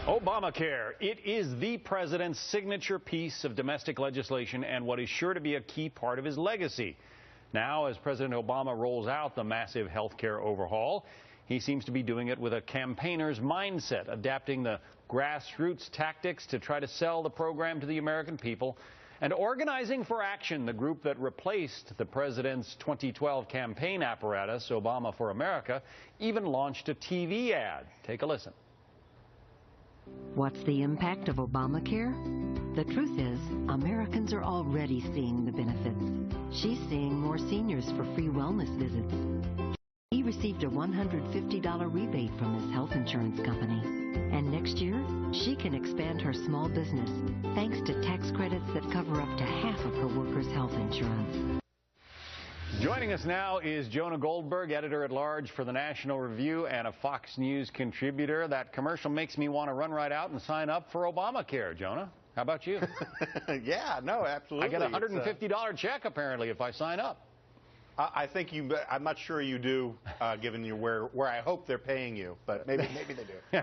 Obamacare. It is the president's signature piece of domestic legislation and what is sure to be a key part of his legacy. Now, as President Obama rolls out the massive health care overhaul, he seems to be doing it with a campaigner's mindset, adapting the grassroots tactics to try to sell the program to the American people. And Organizing for Action, the group that replaced the president's 2012 campaign apparatus, Obama for America, even launched a TV ad. Take a listen. What's the impact of Obamacare? The truth is, Americans are already seeing the benefits. She's seeing more seniors for free wellness visits. He received a $150 rebate from his health insurance company. And next year, she can expand her small business thanks to tax credits that cover up to half of her workers' health insurance. Joining us now is Jonah Goldberg, editor-at-large for the National Review and a Fox News contributor. That commercial makes me want to run right out and sign up for Obamacare. Jonah, how about you? Yeah, no, absolutely. I get a $150 check, apparently, if I sign up. I think you. I'm not sure you do, given you where I hope they're paying you, but maybe they do.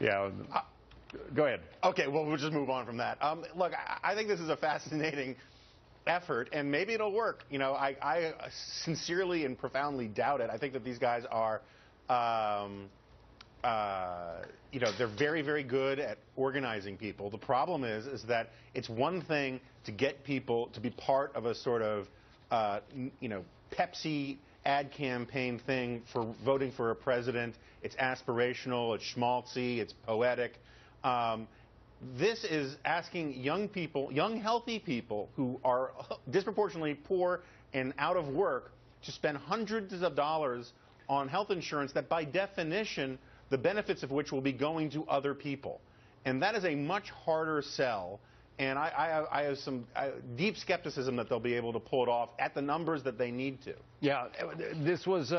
Yeah. Go ahead. Okay, well, we'll just move on from that. Look, I think this is a fascinating effort, and maybe it'll work. You know, I sincerely and profoundly doubt it. I think that these guys are, you know, they're very, very good at organizing people. The problem is that it's one thing to get people to be part of a sort of, you know, Pepsi ad campaign thing for voting for a president. It's aspirational, it's schmaltzy, it's poetic. This is asking young people, young healthy people who are disproportionately poor and out of work to spend hundreds of dollars on health insurance that by definition the benefits of which will be going to other people. And that is a much harder sell. And I have some deep skepticism that they'll be able to pull it off at the numbers that they need to. Yeah, this was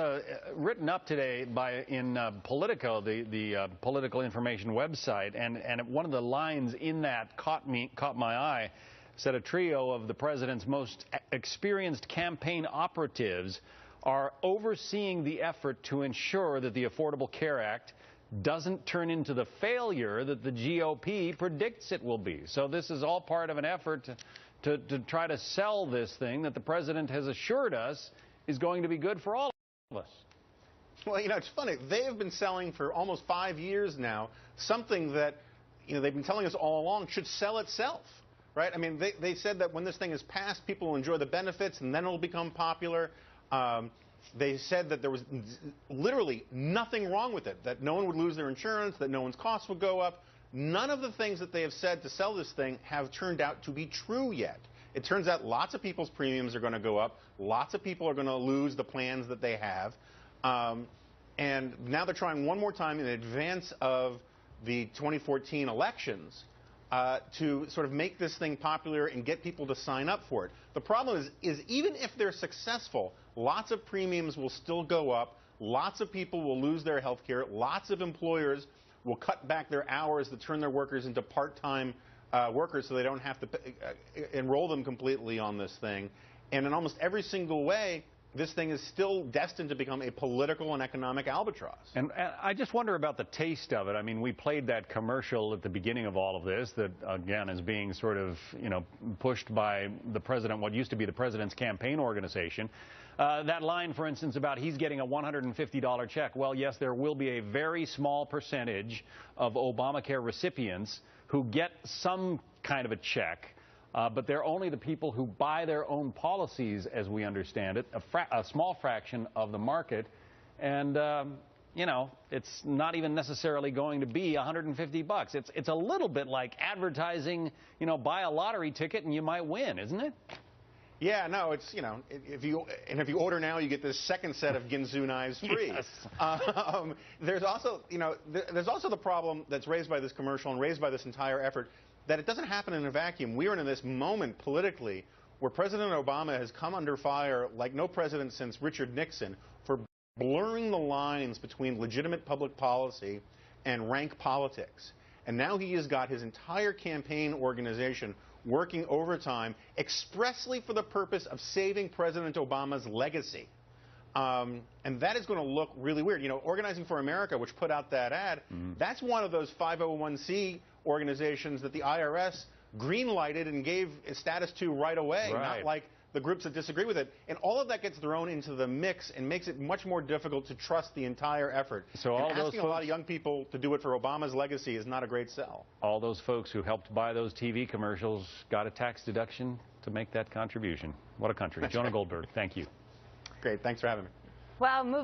written up today in Politico, the political information website, and one of the lines in that caught my eye. Said a trio of the president's most experienced campaign operatives are overseeing the effort to ensure that the Affordable Care Act doesn't turn into the failure that the GOP predicts it will be. So this is all part of an effort to try to sell this thing that the president has assured us is going to be good for all of us. Well, you know, it's funny. They have been selling for almost 5 years now something that, you know, they've been telling us all along should sell itself, right? I mean, they said that when this thing is passed, people will enjoy the benefits and then it'll become popular. They said that there was literally nothing wrong with it, that no one would lose their insurance, that no one's costs would go up. None of the things that they have said to sell this thing have turned out to be true yet. It turns out lots of people's premiums are going to go up. Lots of people are going to lose the plans that they have. And now they're trying one more time in advance of the 2014 elections to sort of make this thing popular and get people to sign up for it. The problem is even if they're successful, lots of premiums will still go up, lots of people will lose their health care, lots of employers will cut back their hours to turn their workers into part-time workers so they don't have to enroll them completely on this thing. And in almost every single way, this thing is still destined to become a political and economic albatross. And I just wonder about the taste of it. I mean, we played that commercial at the beginning of all of this that, again, is being sort of, you know, pushed by the president, what used to be the president's campaign organization. That line, for instance, about he's getting a $150 check. Well, yes, there will be a very small percentage of Obamacare recipients who get some kind of a check. But they're only the people who buy their own policies, as we understand it, a small fraction of the market. And, you know, it's not even necessarily going to be $150. It's a little bit like advertising, you know, buy a lottery ticket and you might win, isn't it? Yeah, no, it's, you know, if you order now, you get this second set of Ginsu knives free. Yes. There's also, you know, there's also the problem that's raised by this commercial and raised by this entire effort, that it doesn't happen in a vacuum. We are in this moment politically where President Obama has come under fire like no president since Richard Nixon for blurring the lines between legitimate public policy and rank politics. And now he has got his entire campaign organization working overtime expressly for the purpose of saving President Obama's legacy. And that is going to look really weird. You know, Organizing for America, which put out that ad, that's one of those 501c organizations that the IRS green-lighted and gave a status to right away, not like the groups that disagree with it. And all of that gets thrown into the mix and makes it much more difficult to trust the entire effort. So and asking a lot of young people to do it for Obama's legacy is not a great sell. All those folks who helped buy those TV commercials got a tax deduction to make that contribution. What a country. Jonah Goldberg, thank you. Great. Thanks for having me. Well,